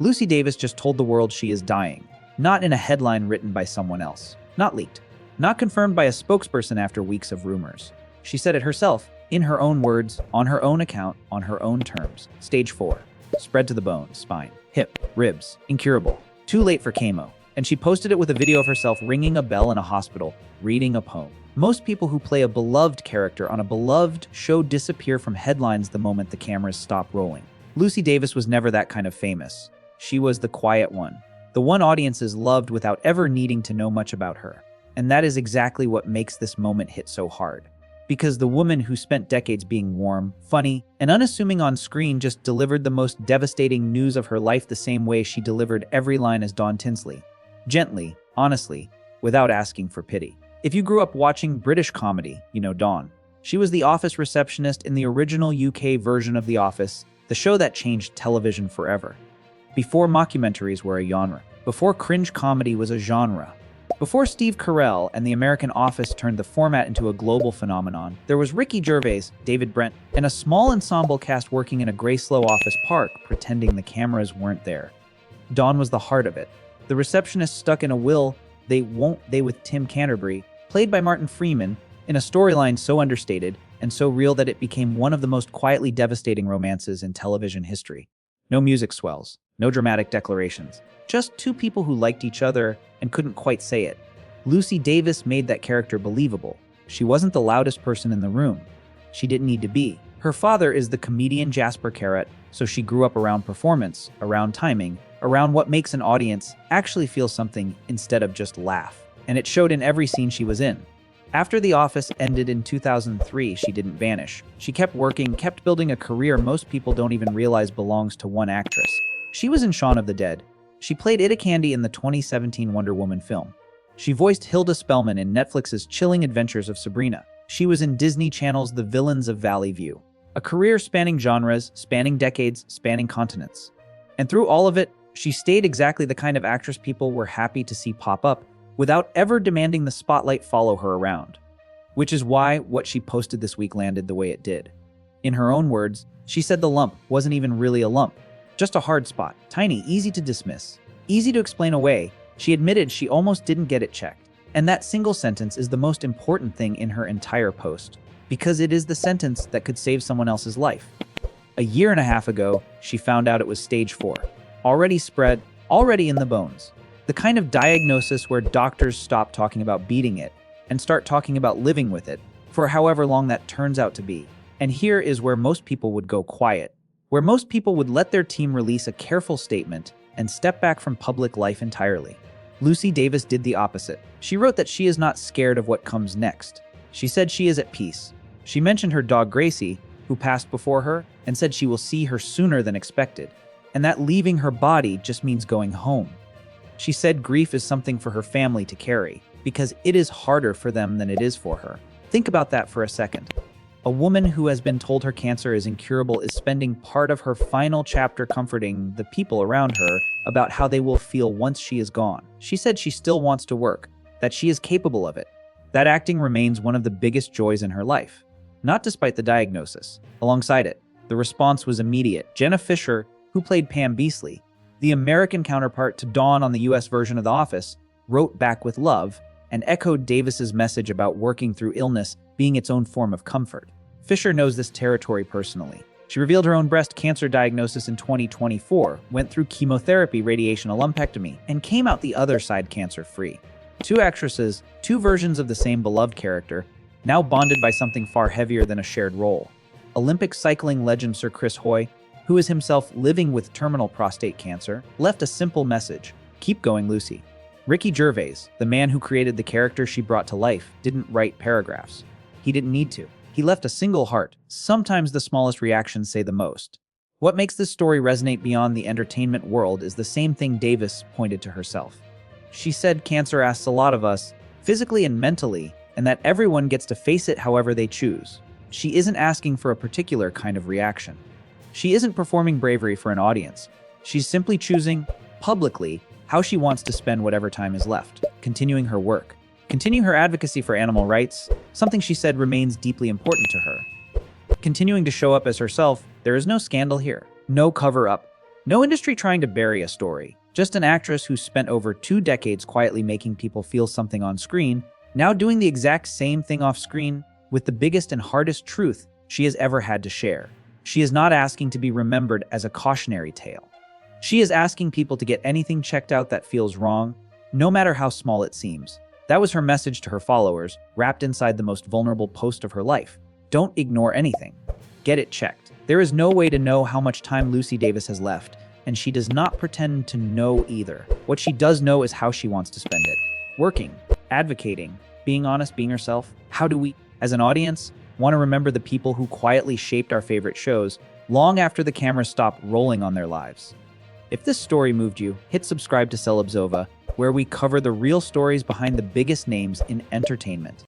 Lucy Davis just told the world she is dying, not in a headline written by someone else, not leaked, not confirmed by a spokesperson after weeks of rumors. She said it herself, in her own words, on her own account, on her own terms. Stage 4. Spread to the bone, spine, hip, ribs, incurable. Too late for chemo. And she posted it with a video of herself ringing a bell in a hospital, reading a poem. Most people who play a beloved character on a beloved show disappear from headlines the moment the cameras stop rolling. Lucy Davis was never that kind of famous. She was the quiet one, the one audiences loved without ever needing to know much about her. And that is exactly what makes this moment hit so hard. Because the woman who spent decades being warm, funny, and unassuming on screen just delivered the most devastating news of her life the same way she delivered every line as Dawn Tinsley. Gently, honestly, without asking for pity. If you grew up watching British comedy, you know Dawn. She was the office receptionist in the original UK version of The Office, the show that changed television forever. Before mockumentaries were a genre. Before cringe comedy was a genre. Before Steve Carell and The American Office turned the format into a global phenomenon, there was Ricky Gervais, David Brent, and a small ensemble cast working in a gray-slow office park pretending the cameras weren't there. Dawn was the heart of it. The receptionist stuck in a will they with Tim Canterbury, played by Martin Freeman, in a storyline so understated and so real that it became one of the most quietly devastating romances in television history. No music swells, no dramatic declarations, just two people who liked each other and couldn't quite say it. Lucy Davis made that character believable. She wasn't the loudest person in the room. She didn't need to be. Her father is the comedian Jasper Carrot, so she grew up around performance, around timing, around what makes an audience actually feel something instead of just laugh. And it showed in every scene she was in. After The Office ended in 2003, she didn't vanish. She kept working, kept building a career most people don't even realize belongs to one actress. She was in Shaun of the Dead. She played Ida Candy in the 2017 Wonder Woman film. She voiced Hilda Spellman in Netflix's Chilling Adventures of Sabrina. She was in Disney Channel's The Villains of Valley View. A career spanning genres, spanning decades, spanning continents. And through all of it, she stayed exactly the kind of actress people were happy to see pop up without ever demanding the spotlight follow her around. Which is why what she posted this week landed the way it did. In her own words, she said the lump wasn't even really a lump, just a hard spot, tiny, easy to dismiss, easy to explain away. She admitted she almost didn't get it checked. And that single sentence is the most important thing in her entire post, because it is the sentence that could save someone else's life. A year and a half ago, she found out it was stage 4. Already spread, already in the bones. The kind of diagnosis where doctors stop talking about beating it and start talking about living with it for however long that turns out to be. And here is where most people would go quiet, where most people would let their team release a careful statement and step back from public life entirely. Lucy Davis did the opposite. She wrote that she is not scared of what comes next. She said she is at peace. She mentioned her dog Gracie, who passed before her, and said she will see her sooner than expected, and that leaving her body just means going home. She said grief is something for her family to carry, because it is harder for them than it is for her. Think about that for a second. A woman who has been told her cancer is incurable is spending part of her final chapter comforting the people around her about how they will feel once she is gone. She said she still wants to work, that she is capable of it, that acting remains one of the biggest joys in her life, not despite the diagnosis. Alongside it, the response was immediate. Jenna Fischer, who played Pam Beasley, the American counterpart to Dawn on the US version of The Office, wrote back with love and echoed Davis's message about working through illness being its own form of comfort. Fisher knows this territory personally. She revealed her own breast cancer diagnosis in 2024, went through chemotherapy, radiation, a lumpectomy, and came out the other side cancer-free. Two actresses, two versions of the same beloved character, now bonded by something far heavier than a shared role. Olympic cycling legend Sir Chris Hoy, who is himself living with terminal prostate cancer, left a simple message: keep going, Lucy. Ricky Gervais, the man who created the character she brought to life, didn't write paragraphs. He didn't need to. He left a single heart. Sometimes the smallest reactions say the most. What makes this story resonate beyond the entertainment world is the same thing Davis pointed to herself. She said cancer asks a lot of us, physically and mentally, and that everyone gets to face it however they choose. She isn't asking for a particular kind of reaction. She isn't performing bravery for an audience. She's simply choosing, publicly, how she wants to spend whatever time is left, continuing her work, continuing her advocacy for animal rights, something she said remains deeply important to her. Continuing to show up as herself, there is no scandal here, no cover-up, No industry trying to bury a story, just an actress who spent over 2 decades quietly making people feel something on screen, now doing the exact same thing off screen with the biggest and hardest truth she has ever had to share. She is not asking to be remembered as a cautionary tale. She is asking people to get anything checked out that feels wrong, no matter how small it seems. That was her message to her followers, wrapped inside the most vulnerable post of her life. Don't ignore anything. Get it checked. There is no way to know how much time Lucy Davis has left, and she does not pretend to know either. What she does know is how she wants to spend it. Working, advocating, being honest, being herself. How do we, as an audience, want to remember the people who quietly shaped our favorite shows long after the cameras stopped rolling on their lives? If this story moved you, hit subscribe to Celebzova, where we cover the real stories behind the biggest names in entertainment.